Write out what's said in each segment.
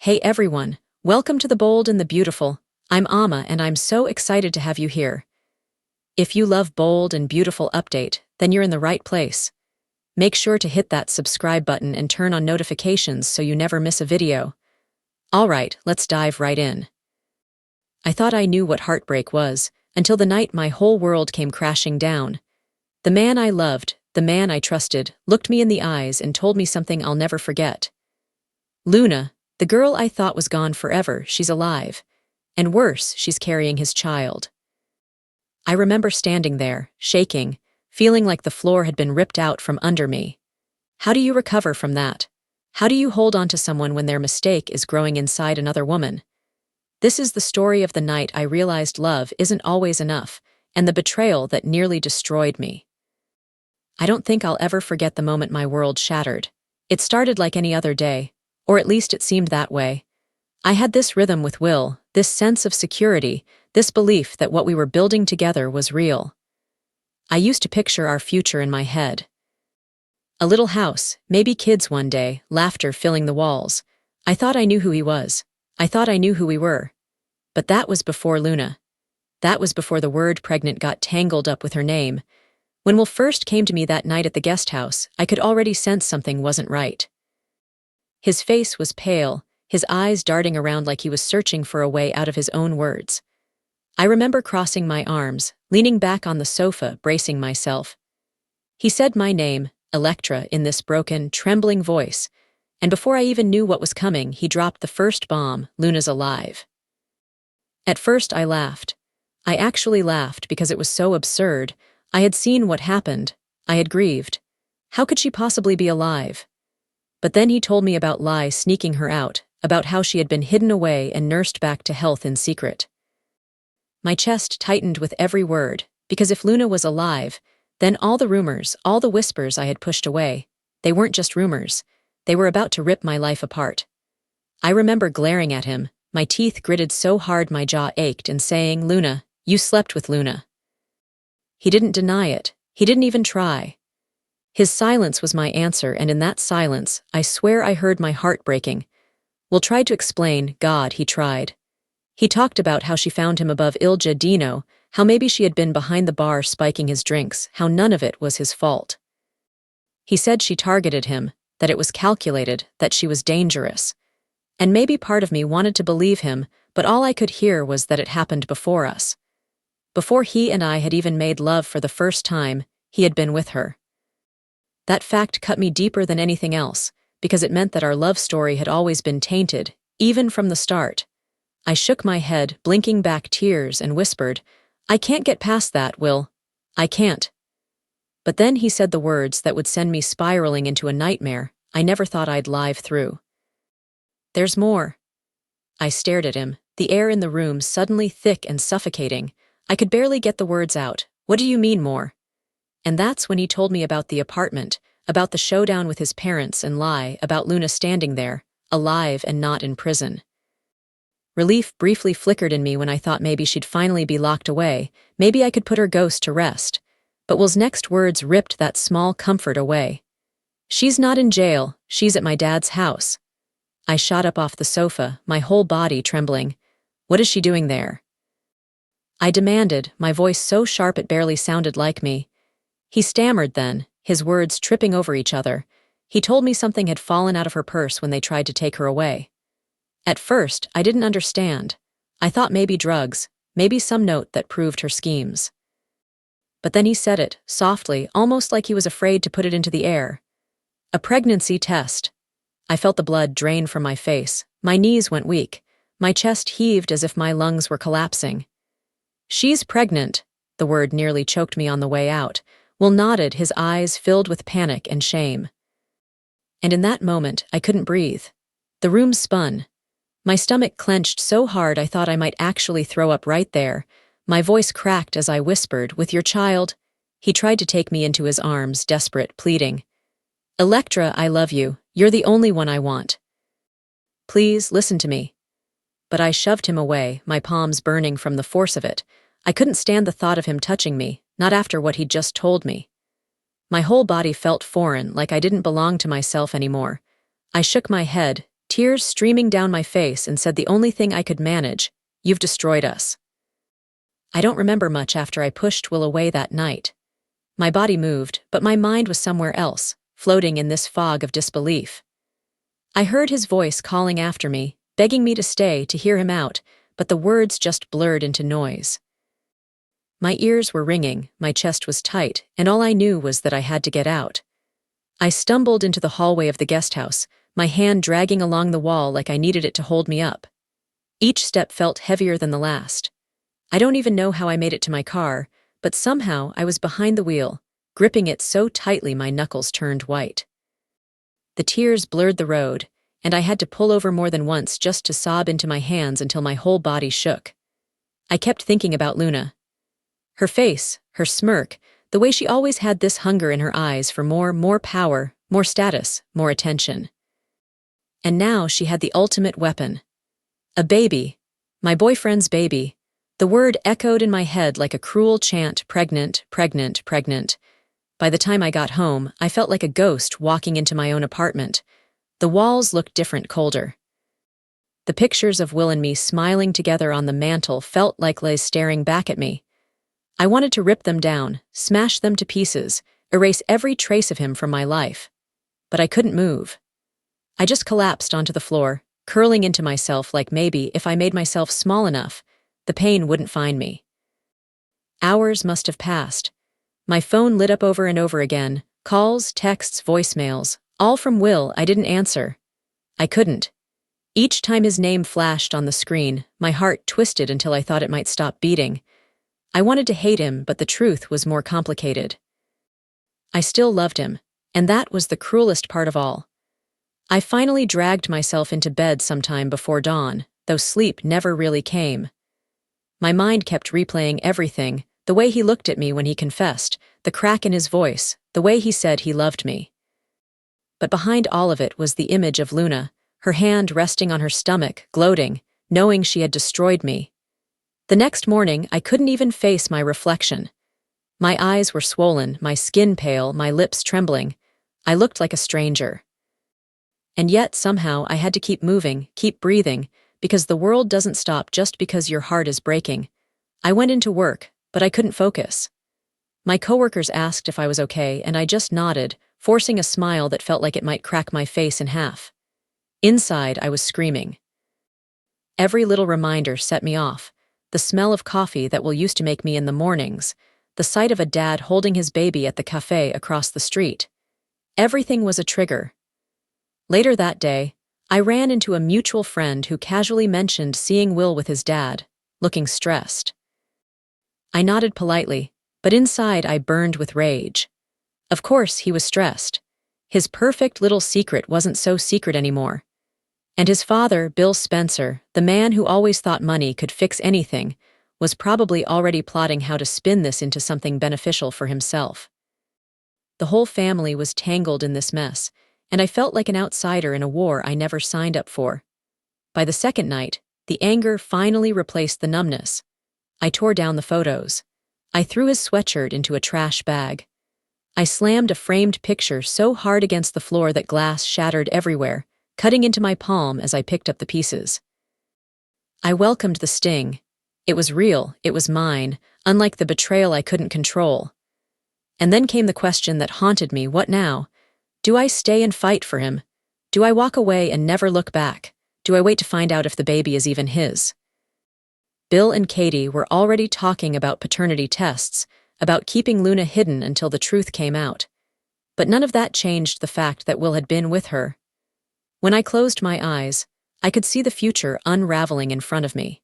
Hey everyone, welcome to the Bold and the Beautiful. I'm Amma and I'm so excited to have you here. If you love bold and beautiful update, then you're in the right place. Make sure to hit that subscribe button and turn on notifications so you never miss a video. Alright, let's dive right in. I thought I knew what heartbreak was, until the night my whole world came crashing down. The man I loved, the man I trusted, looked me in the eyes and told me something I'll never forget. Luna, the girl I thought was gone forever, she's alive. And worse, she's carrying his child. I remember standing there, shaking, feeling like the floor had been ripped out from under me. How do you recover from that? How do you hold on to someone when their mistake is growing inside another woman? This is the story of the night I realized love isn't always enough, and the betrayal that nearly destroyed me. I don't think I'll ever forget the moment my world shattered. It started like any other day, or at least it seemed that way. I had this rhythm with Will, this sense of security, this belief that what we were building together was real. I used to picture our future in my head. A little house, maybe kids one day, laughter filling the walls. I thought I knew who he was. I thought I knew who we were. But that was before Luna. That was before the word pregnant got tangled up with her name. When Will first came to me that night at the guest house, I could already sense something wasn't right. His face was pale, his eyes darting around like he was searching for a way out of his own words. I remember crossing my arms, leaning back on the sofa, bracing myself. He said my name, Electra, in this broken, trembling voice, and before I even knew what was coming, he dropped the first bomb, Luna's alive. At first I laughed. I actually laughed because it was so absurd. I had seen what happened. I had grieved. How could she possibly be alive? But then he told me about Lai sneaking her out, about how she had been hidden away and nursed back to health in secret. My chest tightened with every word, because if Luna was alive, then all the rumors, all the whispers I had pushed away, they weren't just rumors. They were about to rip my life apart. I remember glaring at him, my teeth gritted so hard my jaw ached, and saying, "Luna, you slept with Luna." He didn't deny it. He didn't even try. His silence was my answer, and in that silence, I swear I heard my heart breaking. Will tried to explain, God, he tried. He talked about how she found him above Ilja Dino, how maybe she had been behind the bar spiking his drinks, how none of it was his fault. He said she targeted him, that it was calculated, that she was dangerous. And maybe part of me wanted to believe him, but all I could hear was that it happened before us. Before he and I had even made love for the first time, he had been with her. That fact cut me deeper than anything else, because it meant that our love story had always been tainted, even from the start. I shook my head, blinking back tears, and whispered, "I can't get past that, Will. I can't." But then he said the words that would send me spiraling into a nightmare I never thought I'd live through. "There's more." I stared at him, the air in the room suddenly thick and suffocating. I could barely get the words out. "What do you mean more?" And that's when he told me about the apartment, about the showdown with his parents and Lai, about Luna standing there, alive and not in prison. Relief briefly flickered in me when I thought maybe she'd finally be locked away, maybe I could put her ghost to rest. But Will's next words ripped that small comfort away. "She's not in jail, she's at my dad's house." I shot up off the sofa, my whole body trembling. "What is she doing there?" I demanded, my voice so sharp it barely sounded like me. He stammered then, his words tripping over each other. He told me something had fallen out of her purse when they tried to take her away. At first, I didn't understand. I thought maybe drugs, maybe some note that proved her schemes. But then he said it, softly, almost like he was afraid to put it into the air. "A pregnancy test." I felt the blood drain from my face. My knees went weak. My chest heaved as if my lungs were collapsing. "She's pregnant." The word nearly choked me on the way out. Will nodded, his eyes filled with panic and shame. And in that moment, I couldn't breathe. The room spun. My stomach clenched so hard I thought I might actually throw up right there. My voice cracked as I whispered, "With your child." He tried to take me into his arms, desperate, pleading. "Electra, I love you. You're the only one I want. Please, listen to me." But I shoved him away, my palms burning from the force of it. I couldn't stand the thought of him touching me, not after what he'd just told me. My whole body felt foreign, like I didn't belong to myself anymore. I shook my head, tears streaming down my face, and said the only thing I could manage, "You've destroyed us." I don't remember much after I pushed Will away that night. My body moved, but my mind was somewhere else, floating in this fog of disbelief. I heard his voice calling after me, begging me to stay, to hear him out, but the words just blurred into noise. My ears were ringing, my chest was tight, and all I knew was that I had to get out. I stumbled into the hallway of the guest house, my hand dragging along the wall like I needed it to hold me up. Each step felt heavier than the last. I don't even know how I made it to my car, but somehow I was behind the wheel, gripping it so tightly my knuckles turned white. The tears blurred the road, and I had to pull over more than once just to sob into my hands until my whole body shook. I kept thinking about Luna. Her face, her smirk, the way she always had this hunger in her eyes for more power, more status, more attention. And now she had the ultimate weapon. A baby. My boyfriend's baby. The word echoed in my head like a cruel chant, pregnant, pregnant, pregnant. By the time I got home, I felt like a ghost walking into my own apartment. The walls looked different, colder. The pictures of Will and me smiling together on the mantel felt like they staring back at me. I wanted to rip them down, smash them to pieces, erase every trace of him from my life. But I couldn't move. I just collapsed onto the floor, curling into myself like maybe if I made myself small enough, the pain wouldn't find me. Hours must have passed. My phone lit up over and over again, calls, texts, voicemails, all from Will I didn't answer. I couldn't. Each time his name flashed on the screen, my heart twisted until I thought it might stop beating. I wanted to hate him, but the truth was more complicated. I still loved him, and that was the cruelest part of all. I finally dragged myself into bed sometime before dawn, though sleep never really came. My mind kept replaying everything, the way he looked at me when he confessed, the crack in his voice, the way he said he loved me. But behind all of it was the image of Luna, her hand resting on her stomach, gloating, knowing she had destroyed me. The next morning, I couldn't even face my reflection. My eyes were swollen, my skin pale, my lips trembling. I looked like a stranger. And yet, somehow, I had to keep moving, keep breathing, because the world doesn't stop just because your heart is breaking. I went into work, but I couldn't focus. My coworkers asked if I was okay, and I just nodded, forcing a smile that felt like it might crack my face in half. Inside, I was screaming. Every little reminder set me off. The smell of coffee that Will used to make me in the mornings, the sight of a dad holding his baby at the cafe across the street. Everything was a trigger. Later that day, I ran into a mutual friend who casually mentioned seeing Will with his dad, looking stressed. I nodded politely, but inside I burned with rage. Of course he was stressed. His perfect little secret wasn't so secret anymore. And his father, Bill Spencer, the man who always thought money could fix anything, was probably already plotting how to spin this into something beneficial for himself. The whole family was tangled in this mess, and I felt like an outsider in a war I never signed up for. By the second night, the anger finally replaced the numbness. I tore down the photos. I threw his sweatshirt into a trash bag. I slammed a framed picture so hard against the floor that glass shattered everywhere, cutting into my palm as I picked up the pieces. I welcomed the sting. It was real, it was mine, unlike the betrayal I couldn't control. And then came the question that haunted me: what now? Do I stay and fight for him? Do I walk away and never look back? Do I wait to find out if the baby is even his? Bill and Katie were already talking about paternity tests, about keeping Luna hidden until the truth came out. But none of that changed the fact that Will had been with her. When I closed my eyes, I could see the future unraveling in front of me.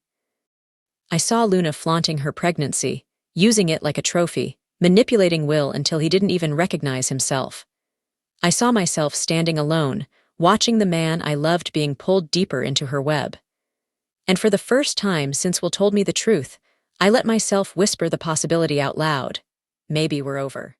I saw Luna flaunting her pregnancy, using it like a trophy, manipulating Will until he didn't even recognize himself. I saw myself standing alone, watching the man I loved being pulled deeper into her web. And for the first time since Will told me the truth, I let myself whisper the possibility out loud. Maybe we're over.